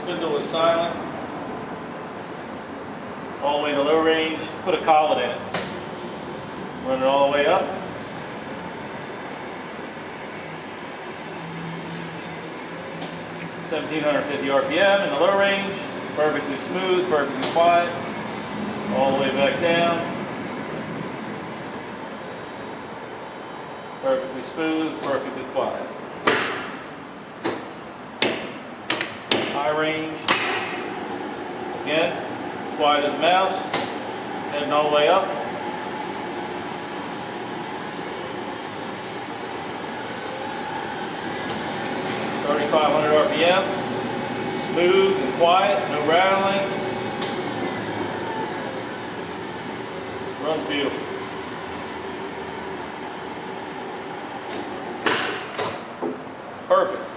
Spindle is silent. All the way to low range. Put a collet in it. Run it all the way up. (1750 RPM in the low range. Perfectly smooth, perfectly quiet. All the way back down. Perfectly smooth, perfectly quiet. High range. Again, quiet as a mouse. Heading all the way up. (3500 RPM). Smooth and quiet, no rattling. Runs beautiful. Perfect.